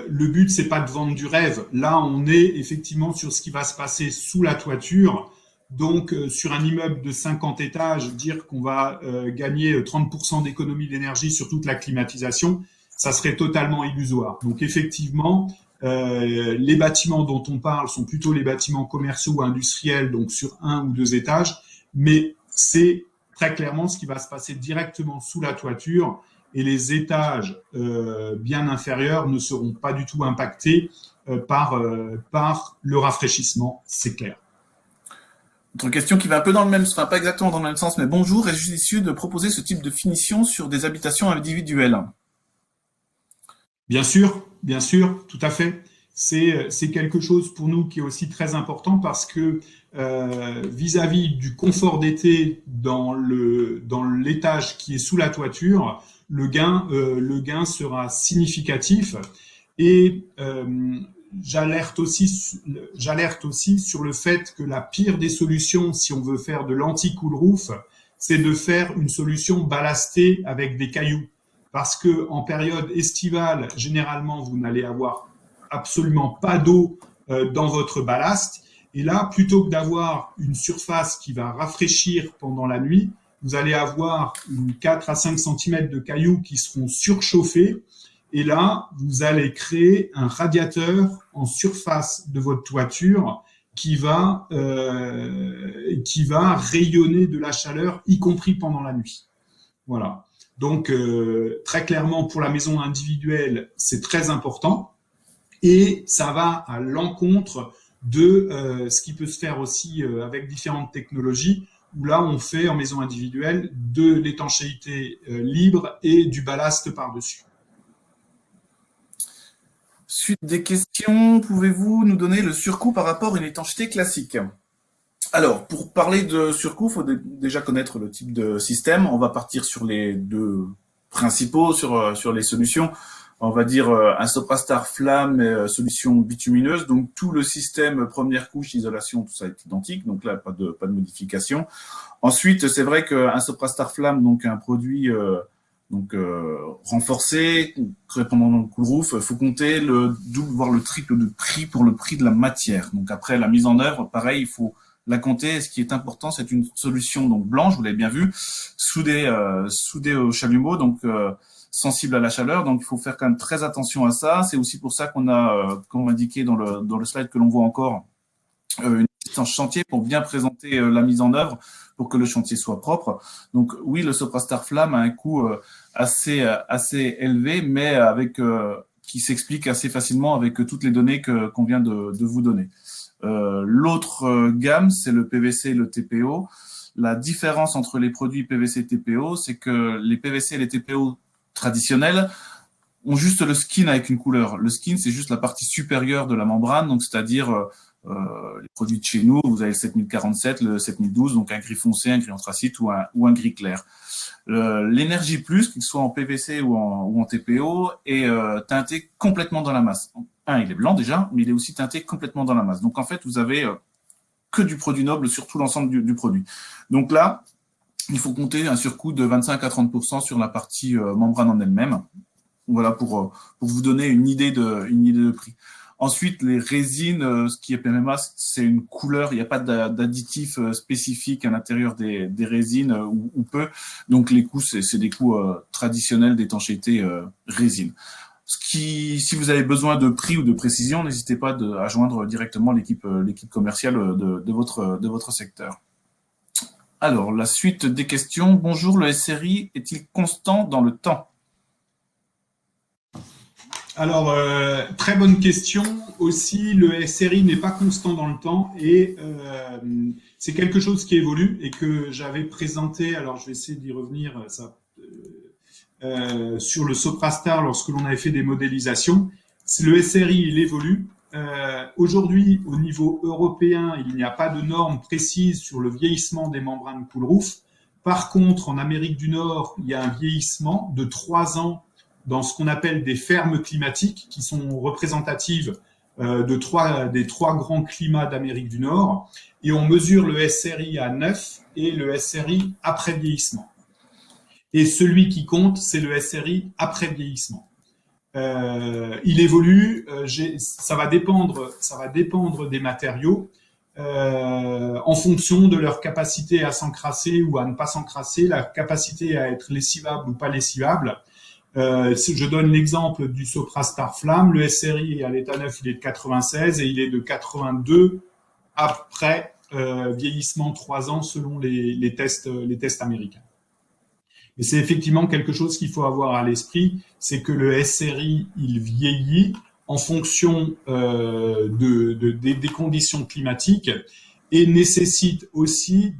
A: le but, c'est pas de vendre du rêve. Là, on est effectivement sur ce qui va se passer sous la toiture. Donc, sur un immeuble de 50 étages, dire qu'on va gagner 30% d'économie d'énergie sur toute la climatisation, ça serait totalement illusoire. Donc, effectivement, les bâtiments dont on parle sont plutôt les bâtiments commerciaux ou industriels, donc sur un ou deux étages, mais c'est très clairement ce qui va se passer directement sous la toiture et les étages bien inférieurs ne seront pas du tout impactés par le rafraîchissement, c'est clair.
B: Autre question qui va un peu dans le même, enfin pas exactement dans le même sens, mais bonjour, est-ce judicieux de proposer ce type de finition sur des habitations individuelles?
A: Bien sûr, tout à fait. C'est quelque chose pour nous qui est aussi très important parce que vis-à-vis du confort d'été dans l'étage qui est sous la toiture, le gain sera significatif et j'alerte aussi sur le fait que la pire des solutions, si on veut faire de l'anti-cool roof, c'est de faire une solution ballastée avec des cailloux. Parce que en période estivale, généralement, vous n'allez avoir absolument pas d'eau dans votre ballast. Et là, plutôt que d'avoir une surface qui va rafraîchir pendant la nuit, vous allez avoir une 4 à 5 cm de cailloux qui seront surchauffés. Et là, vous allez créer un radiateur en surface de votre toiture qui va rayonner de la chaleur, y compris pendant la nuit. Voilà. Donc, très clairement, pour la maison individuelle, c'est très important. Et ça va à l'encontre de ce qui peut se faire aussi avec différentes technologies, où là, on fait en maison individuelle de l'étanchéité libre et du ballast par-dessus.
B: Suite des questions, pouvez-vous nous donner le surcoût par rapport à une étanchéité classique? Alors, pour parler de surcoût, il faut déjà connaître le type de système. On va partir sur les deux principaux, sur les solutions. On va dire un Soprastar Flamme, solution bitumineuse. Donc, tout le système première couche, isolation, tout ça est identique. Donc là, pas de modification. Ensuite, c'est vrai qu'un Soprastar Flamme, donc un produit renforcé, répondant dans le cool roof, il faut compter le double, voire le triple de prix pour le prix de la matière. Donc après la mise en œuvre, pareil, il faut la compter. Ce qui est important, c'est une solution donc blanche, vous l'avez bien vu, soudée au chalumeau, donc sensible à la chaleur. Donc il faut faire quand même très attention à ça. C'est aussi pour ça qu'on a, comme indiqué dans le slide que l'on voit encore, une en chantier pour bien présenter la mise en œuvre, pour que le chantier soit propre. Donc oui, le Soprastar Flamme a un coût assez élevé, mais qui s'explique assez facilement avec toutes les données qu'on vient de vous donner. L'autre gamme, c'est le PVC et le TPO. La différence entre les produits PVC et TPO, c'est que les PVC et les TPO traditionnels ont juste le skin avec une couleur. Le skin, c'est juste la partie supérieure de la membrane, donc c'est-à-dire les produits de chez nous, vous avez le 7047, le 7012, donc un gris foncé, un gris anthracite ou un gris clair. L'énergie plus, qu'il soit en PVC ou en TPO, est teinté complètement dans la masse. Il est blanc déjà, mais il est aussi teinté complètement dans la masse. Donc en fait, vous avez que du produit noble sur tout l'ensemble du produit. Donc là, il faut compter un surcoût de 25 à 30% sur la partie membrane en elle-même. Voilà pour vous donner une idée de prix. Ensuite, les résines, ce qui est PMMA, c'est une couleur. Il n'y a pas d'additif spécifique à l'intérieur des résines ou peu. Donc, les coûts, c'est des coûts traditionnels d'étanchéité résine. Si vous avez besoin de prix ou de précision, n'hésitez pas à joindre directement l'équipe commerciale de votre secteur. Alors, la suite des questions. Bonjour, le SRI est-il constant dans le temps ?
A: Alors, très bonne question. Aussi, le SRI n'est pas constant dans le temps et c'est quelque chose qui évolue et que j'avais présenté. Alors, je vais essayer d'y revenir sur le Soprastar lorsque l'on avait fait des modélisations. Le SRI, il évolue. Aujourd'hui, au niveau européen, il n'y a pas de normes précises sur le vieillissement des membranes cool-roof. Par contre, en Amérique du Nord, il y a un vieillissement de 3 ans dans ce qu'on appelle des fermes climatiques qui sont représentatives des trois grands climats d'Amérique du Nord. Et on mesure le SRI à 9 et le SRI après vieillissement. Et celui qui compte, c'est le SRI après vieillissement. Il évolue, ça va dépendre des matériaux en fonction de leur capacité à s'encrasser ou à ne pas s'encrasser, la capacité à être lessivable ou pas lessivable. Si je donne l'exemple du Soprastar Flamme, le SRI à l'état neuf, il est de 96 et il est de 82 après vieillissement 3 ans selon les tests américains. Et c'est effectivement quelque chose qu'il faut avoir à l'esprit, c'est que le SRI, il vieillit en fonction des conditions climatiques et nécessite aussi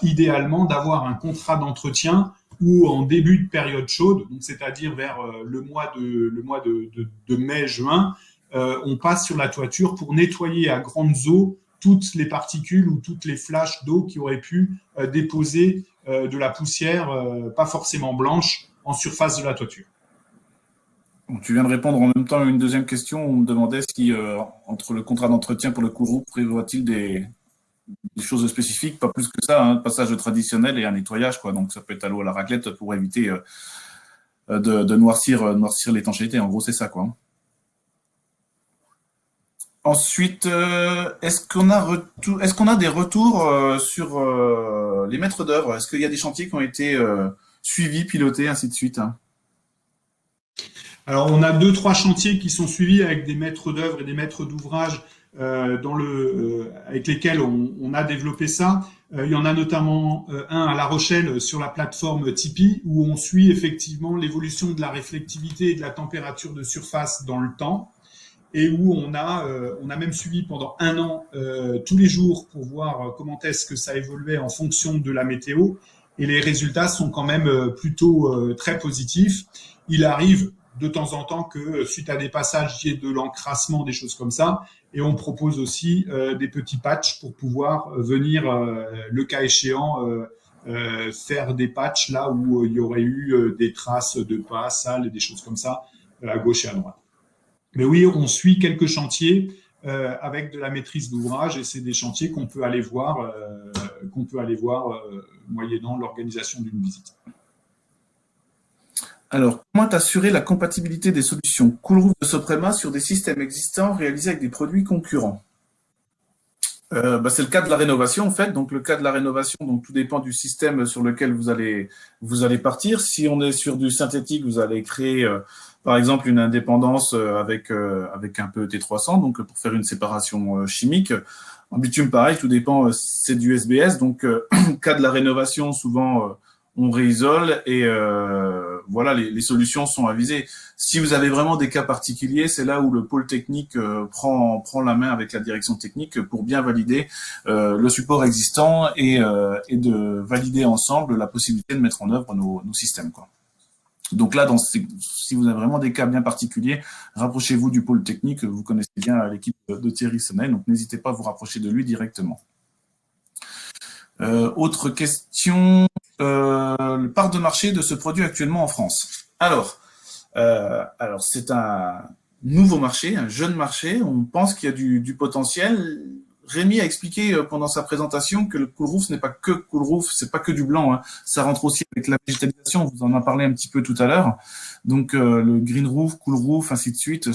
A: idéalement d'avoir un contrat d'entretien ou en début de période chaude, donc c'est-à-dire vers le mois de mai-juin, on passe sur la toiture pour nettoyer à grandes eaux toutes les particules ou toutes les flashs d'eau qui auraient pu déposer de la poussière, pas forcément blanche, en surface de la toiture.
B: Donc, tu viens de répondre en même temps à une deuxième question. On me demandait si, entre le contrat d'entretien pour le cool-roof, prévoit-il des choses spécifiques, pas plus que ça, un passage traditionnel et un nettoyage, quoi. Donc ça peut être à l'eau à la raclette pour éviter de noircir l'étanchéité. En gros, c'est ça, quoi. Ensuite, est-ce qu'on a des retours sur les maîtres d'œuvre? Est-ce qu'il y a des chantiers qui ont été suivis, pilotés, ainsi de suite?
A: Alors, on a 2-3 chantiers qui sont suivis avec des maîtres d'œuvre et des maîtres d'ouvrage avec lesquels on a développé ça. Il y en a notamment un à La Rochelle sur la plateforme Tipeee où on suit effectivement l'évolution de la réflectivité et de la température de surface dans le temps et où on a même suivi pendant 1 an tous les jours pour voir comment est-ce que ça évoluait en fonction de la météo et les résultats sont quand même plutôt très positifs. Il arrive de temps en temps que suite à des passages, il y ait de l'encrassement, des choses comme ça. Et on propose aussi des petits patchs pour pouvoir venir, le cas échéant, faire des patchs là où il y aurait eu des traces de pas, sales et des choses comme ça, à gauche et à droite. Mais oui, on suit quelques chantiers avec de la maîtrise d'ouvrage et c'est des chantiers qu'on peut aller voir, moyennant l'organisation d'une visite.
B: Alors, comment assurer la compatibilité des solutions cool-roof de Soprema sur des systèmes existants réalisés avec des produits concurrents? C'est le cas de la rénovation en fait. Donc le cas de la rénovation, donc tout dépend du système sur lequel vous allez partir. Si on est sur du synthétique, vous allez créer par exemple une indépendance avec un peu T300, donc pour faire une séparation chimique. En bitume, pareil, tout dépend. C'est du SBS. Donc cas de la rénovation, souvent on réisole et voilà, les solutions sont avisées. Si vous avez vraiment des cas particuliers, c'est là où le pôle technique prend la main avec la direction technique pour bien valider le support existant et de valider ensemble la possibilité de mettre en œuvre nos systèmes, quoi. Donc là, si vous avez vraiment des cas bien particuliers, rapprochez-vous du pôle technique. Vous connaissez bien l'équipe de Thierry Sonnet, donc n'hésitez pas à vous rapprocher de lui directement. Autre question, part de marché de ce produit actuellement en France. Alors c'est un nouveau marché, un jeune marché. On pense qu'il y a du potentiel. Rémi a expliqué pendant sa présentation que le cool roof, ce n'est pas que cool roof, c'est pas que du blanc, hein. Ça rentre aussi avec la végétalisation. On vous en a parlé un petit peu tout à l'heure. Donc le green roof, cool roof, ainsi de suite, tout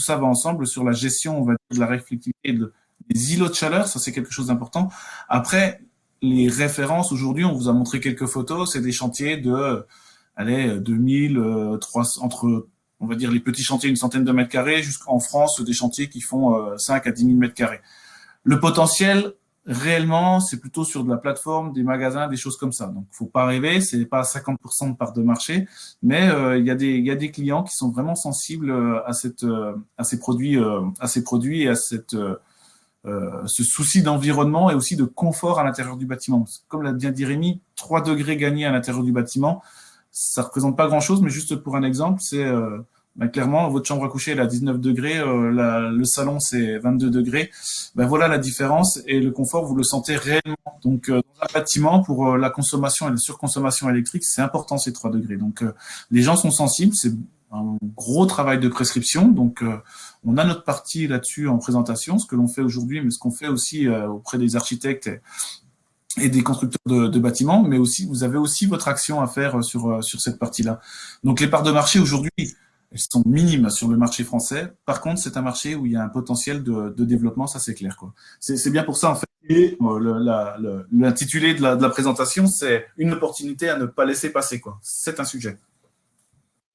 B: ça va ensemble sur la gestion, on va dire, de la réflectivité des îlots de chaleur. Ça, c'est quelque chose d'important. Après, les références aujourd'hui, on vous a montré quelques photos. C'est des chantiers de 2000, 300, entre, on va dire, les petits chantiers, une centaine de mètres carrés, jusqu'en France, des chantiers qui font 5 à 10 000 mètres carrés. Le potentiel, réellement, c'est plutôt sur de la plateforme, des magasins, des choses comme ça. Donc, faut pas rêver, c'est pas 50% de part de marché, mais il y a des clients qui sont vraiment sensibles à ces produits et à ce souci d'environnement et aussi de confort à l'intérieur du bâtiment. Comme l'a bien dit Rémi, 3 degrés gagnés à l'intérieur du bâtiment, ça représente pas grand-chose, mais juste pour un exemple, c'est clairement, votre chambre à coucher elle est à 19 degrés, le salon c'est 22 degrés. Voilà la différence et le confort, vous le sentez réellement. Donc, dans un bâtiment, pour la consommation et la surconsommation électrique, c'est important ces 3 degrés. Donc, les gens sont sensibles, c'est un gros travail de prescription. Donc, on a notre partie là-dessus en présentation, ce que l'on fait aujourd'hui, mais ce qu'on fait aussi auprès des architectes et des constructeurs de bâtiments, mais aussi vous avez aussi votre action à faire sur cette partie-là. Donc les parts de marché aujourd'hui, elles sont minimes sur le marché français. Par contre, c'est un marché où il y a un potentiel de développement, ça c'est clair, quoi. C'est bien pour ça en fait. Et l'intitulé de la présentation, c'est une opportunité à ne pas laisser passer, quoi. C'est un sujet.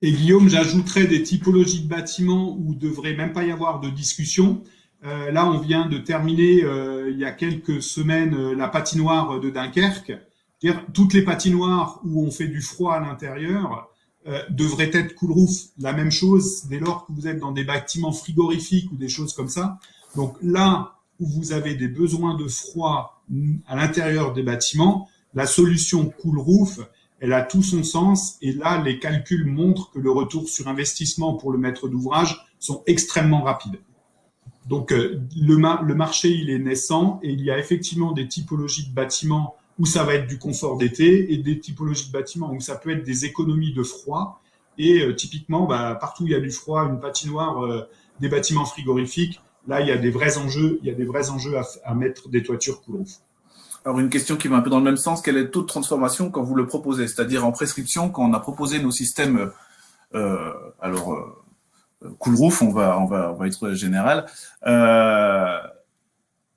A: Et Guillaume, j'ajouterais des typologies de bâtiments où il ne devrait même pas y avoir de discussion. Là, on vient de terminer il y a quelques semaines la patinoire de Dunkerque. C'est-à-dire, toutes les patinoires où on fait du froid à l'intérieur devraient être cool roof. La même chose dès lors que vous êtes dans des bâtiments frigorifiques ou des choses comme ça. Donc là où vous avez des besoins de froid à l'intérieur des bâtiments, la solution cool roof, elle a tout son sens. Et là, les calculs montrent que le retour sur investissement pour le maître d'ouvrage sont extrêmement rapides. Donc, le marché, il est naissant et il y a effectivement des typologies de bâtiments où ça va être du confort d'été et des typologies de bâtiments où ça peut être des économies de froid. Et typiquement, partout où il y a du froid, une patinoire, des bâtiments frigorifiques, là, il y a des vrais enjeux, à mettre des toitures cool roof.
B: Alors, une question qui va un peu dans le même sens, quel est le taux de transformation quand vous le proposez? C'est-à-dire en prescription, quand on a proposé nos systèmes, cool roof, on va être général.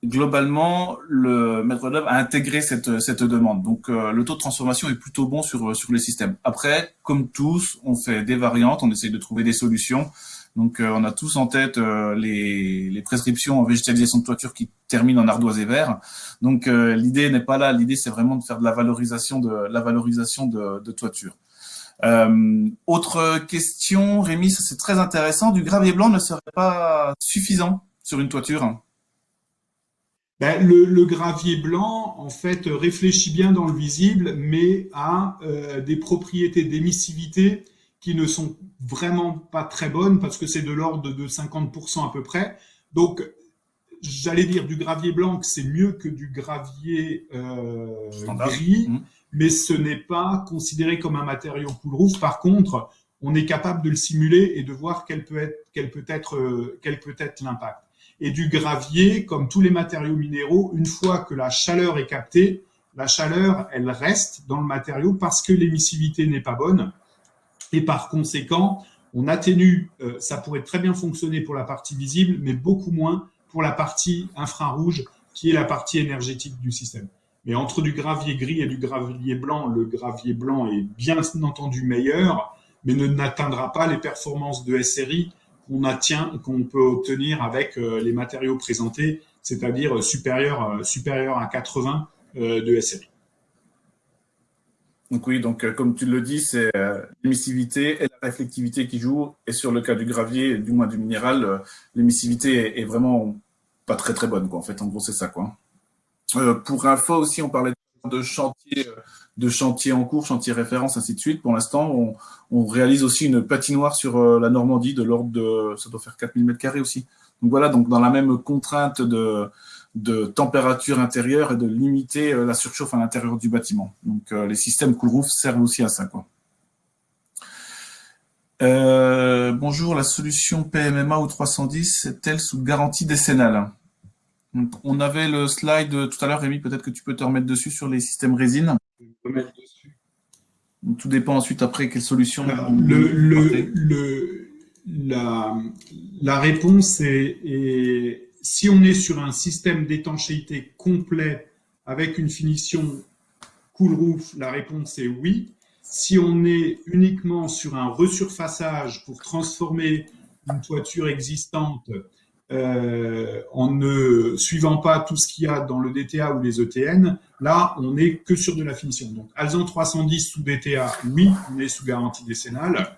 B: Globalement, le maître d'œuvre a intégré cette demande. Donc, le taux de transformation est plutôt bon sur les systèmes. Après, comme tous, on fait des variantes, on essaie de trouver des solutions. Donc, on a tous en tête les prescriptions en végétalisation de toiture qui terminent en ardoise et verre. Donc, l'idée n'est pas là. L'idée, c'est vraiment de faire de la valorisation de toiture. Autre question, Rémi, ça c'est très intéressant. Du gravier blanc ne serait pas suffisant sur une toiture?
A: Le gravier blanc, en fait, réfléchit bien dans le visible, mais a des propriétés d'émissivité qui ne sont vraiment pas très bonnes parce que c'est de l'ordre de 50% à peu près. Donc, j'allais dire du gravier blanc, que c'est mieux que du gravier gris, mais ce n'est pas considéré comme un matériau cool roof. Par contre, on est capable de le simuler et de voir quel peut être l'impact. Et du gravier, comme tous les matériaux minéraux, une fois que la chaleur est captée, la chaleur, elle reste dans le matériau parce que l'émissivité n'est pas bonne. Et par conséquent, on atténue, ça pourrait très bien fonctionner pour la partie visible, mais beaucoup moins pour la partie infrarouge qui est la partie énergétique du système. Mais entre du gravier gris et du gravier blanc, le gravier blanc est bien entendu meilleur, mais n'atteindra pas les performances de SRI qu'on peut obtenir avec les matériaux présentés, c'est-à-dire supérieur à 80 de SRI.
B: Donc oui, comme tu le dis, c'est l'émissivité et la réflectivité qui jouent. Et sur le cas du gravier, du moins du minéral, l'émissivité est vraiment pas très très bonne, quoi. En fait, en gros, c'est ça, quoi. Pour info aussi, on parlait de chantier en cours, chantier référence, ainsi de suite. Pour l'instant, on réalise aussi une patinoire sur la Normandie de l'ordre de, ça doit faire 4000 m² aussi. Donc voilà, donc dans la même contrainte de température intérieure et de limiter la surchauffe à l'intérieur du bâtiment. Donc les systèmes cool-roof servent aussi à ça, quoi. Bonjour, la solution PMMA ou 310 est-elle sous garantie décennale? Donc, on avait le slide tout à l'heure, Rémi, peut-être que tu peux te remettre dessus sur les systèmes résine.
A: Je peux mettre dessus.
B: Donc, tout dépend ensuite après quelle solution.
A: Alors, la réponse est si on est sur un système d'étanchéité complet avec une finition cool roof, la réponse est oui. Si on est uniquement sur un resurfaçage pour transformer une toiture existante en ne suivant pas tout ce qu'il y a dans le DTA ou les ETN, là, on n'est que sur de la finition. Donc, Alzan 310 sous DTA, oui, on est sous garantie décennale.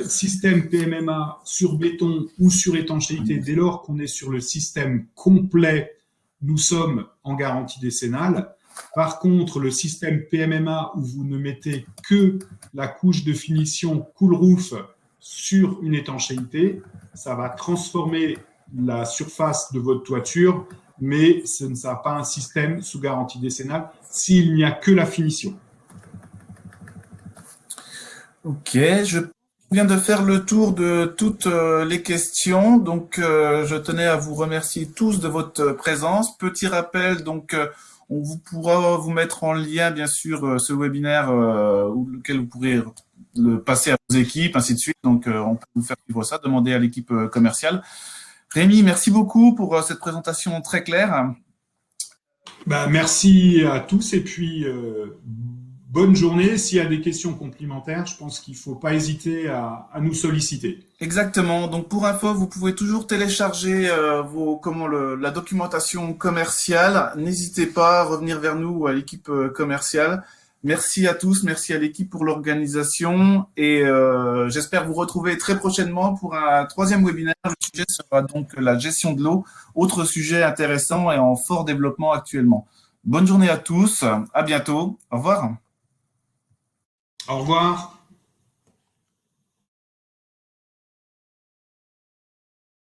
A: Système PMMA sur béton ou sur étanchéité, dès lors qu'on est sur le système complet, nous sommes en garantie décennale. Par contre, le système PMMA où vous ne mettez que la couche de finition cool roof sur une étanchéité, ça va transformer la surface de votre toiture, mais ce ne sera pas un système sous garantie décennale s'il n'y a que la finition.
B: Ok, je viens de faire le tour de toutes les questions, donc je tenais à vous remercier tous de votre présence. Petit rappel, donc on pourra vous mettre en lien, bien sûr, ce webinaire auquel vous pourrez le passer à vos équipes, ainsi de suite. Donc, on peut vous faire vivre ça, demander à l'équipe commerciale. Rémi, merci beaucoup pour cette présentation très claire.
A: Merci à tous et puis bonne journée. S'il y a des questions complémentaires, je pense qu'il ne faut pas hésiter à nous solliciter.
B: Exactement. Donc pour info, vous pouvez toujours télécharger la documentation commerciale. N'hésitez pas à revenir vers nous ou à l'équipe commerciale. Merci à tous, merci à l'équipe pour l'organisation et j'espère vous retrouver très prochainement pour un troisième webinaire. Le sujet sera donc la gestion de l'eau, autre sujet intéressant et en fort développement actuellement. Bonne journée à tous, à bientôt, au revoir.
A: Au revoir.